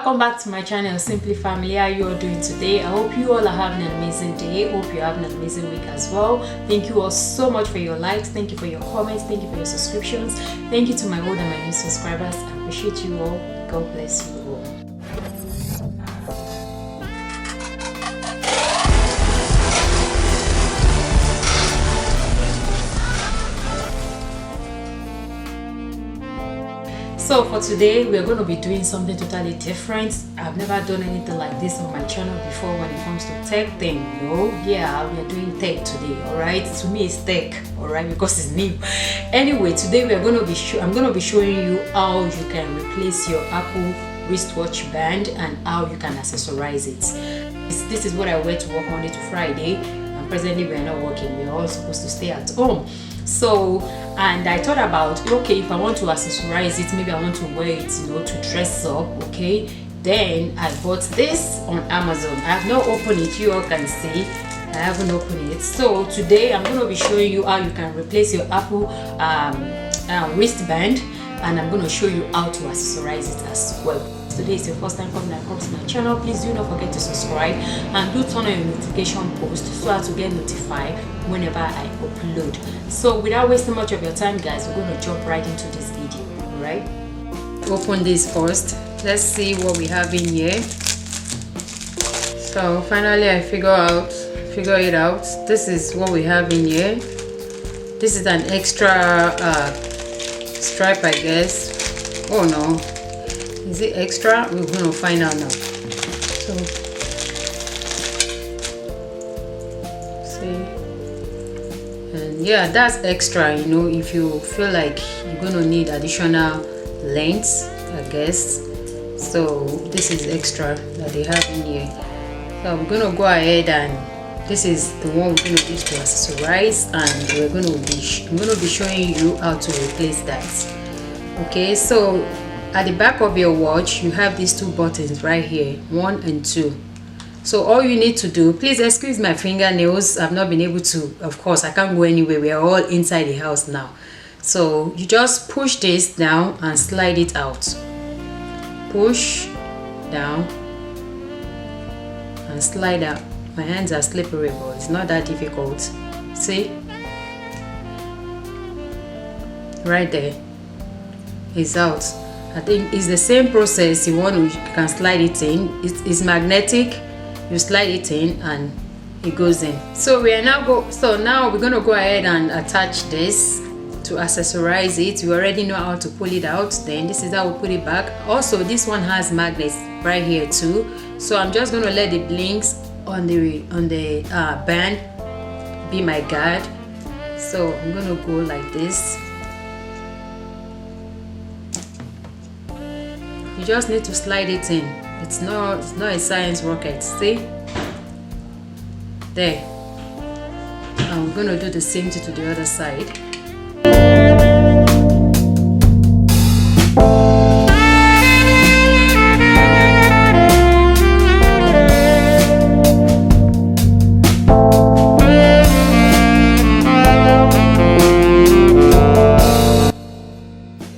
Welcome back to my channel, Simply Family. How you all doing today? I hope you all are having an amazing day. Hope you're having an amazing week as well. Thank you all so much for your likes. Thank you for your comments. Thank you for your subscriptions. Thank you to my old and my new subscribers. I appreciate you all. God bless you all. So for today, we're going to be doing something totally different. I've never done anything like this on my channel before when it comes to tech thing. No, yeah, we're doing tech today. All right, to me it's tech, all right, because it's new. Anyway, today I'm going to be showing you how you can replace your Apple wristwatch band and how you can accessorize it. This is what I wear to work Monday to Friday, and presently we're not working. We're all supposed to stay at home. So, and I thought about, okay, if I want to accessorize it, maybe I want to wear it, you know, to dress up, okay. Then I bought this on Amazon. I have not opened it. You all can see I haven't opened it. So today I'm going to be showing you how you can replace your Apple wristband, and I'm going to show you how to accessorize it as well. Today is your first time coming across my channel, please do not forget to subscribe and do turn on your notification post so as to get notified whenever I upload. So without wasting much of your time, guys, we're going to jump right into this video. All right, open this first. Let's see what we have in here. So finally I figure it out. This is what we have in here. This is an extra stripe, I guess. Oh no, is it extra? We're going to find out now. So see, and yeah, that's extra, you know, if you feel like you're going to need additional lengths, I guess. So this is extra that they have in here. So I'm going to go ahead, and this is the one we're going to use to accessorize, and I'm going to be showing you how to replace that. Okay, so at the back of your watch you have these two buttons right here, 1 and 2. So all you need to do, please excuse my fingernails, I've not been able to, of course I can't go anywhere, we are all inside the house now. So you just push this down and slide it out. Push down and slide out. My hands are slippery, but it's not that difficult. See, right there, it's out. I think it's the same process. You can slide it in. It's magnetic. You slide it in and it goes in. So now we're gonna go ahead and attach this to accessorize it. You already know how to pull it out. Then this is how we put it back. Also, this one has magnets right here too. So I'm just gonna let the blinks on the band be my guard. So I'm gonna go like this. You just need to slide it in. It's not a science rocket. See? There. I'm gonna do the same thing to the other side.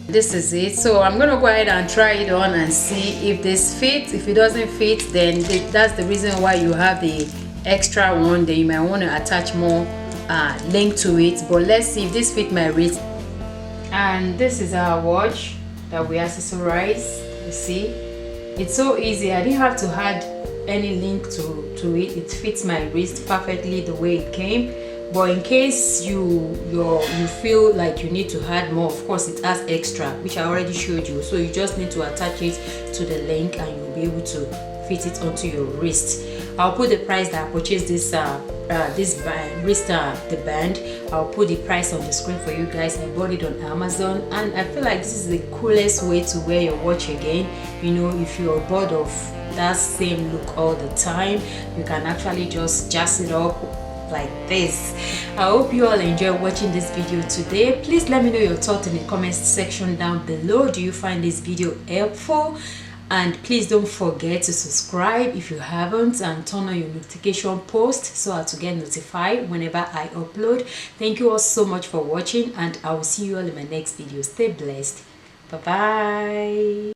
This is it. So I'm gonna go ahead and try it on and see if this fits. If it doesn't fit, then that's the reason why you have the extra one. Then you might want to attach more link to it. But let's see if this fit my wrist. And this is our watch that we accessorize. You see, it's so easy. I didn't have to add any link to it. It fits my wrist perfectly the way it came. But in case you feel like you need to add more, of course it has extra, which I already showed you. So you just need to attach it to the link and you'll be able to fit it onto your wrist. I'll put the price that I purchased this the band. I'll put the price on the screen for you guys. I bought it on Amazon, and I feel like this is the coolest way to wear your watch again. You know, if you're bored of that same look all the time, you can actually just jazz it up like this. I hope you all enjoy watching this video today. Please let me know your thoughts in the comments section down below. Do you find this video helpful? And please don't forget to subscribe if you haven't, and turn on your notification post so as to get notified whenever I upload. Thank you all so much for watching, and I will see you all in my next video. Stay blessed. Bye bye.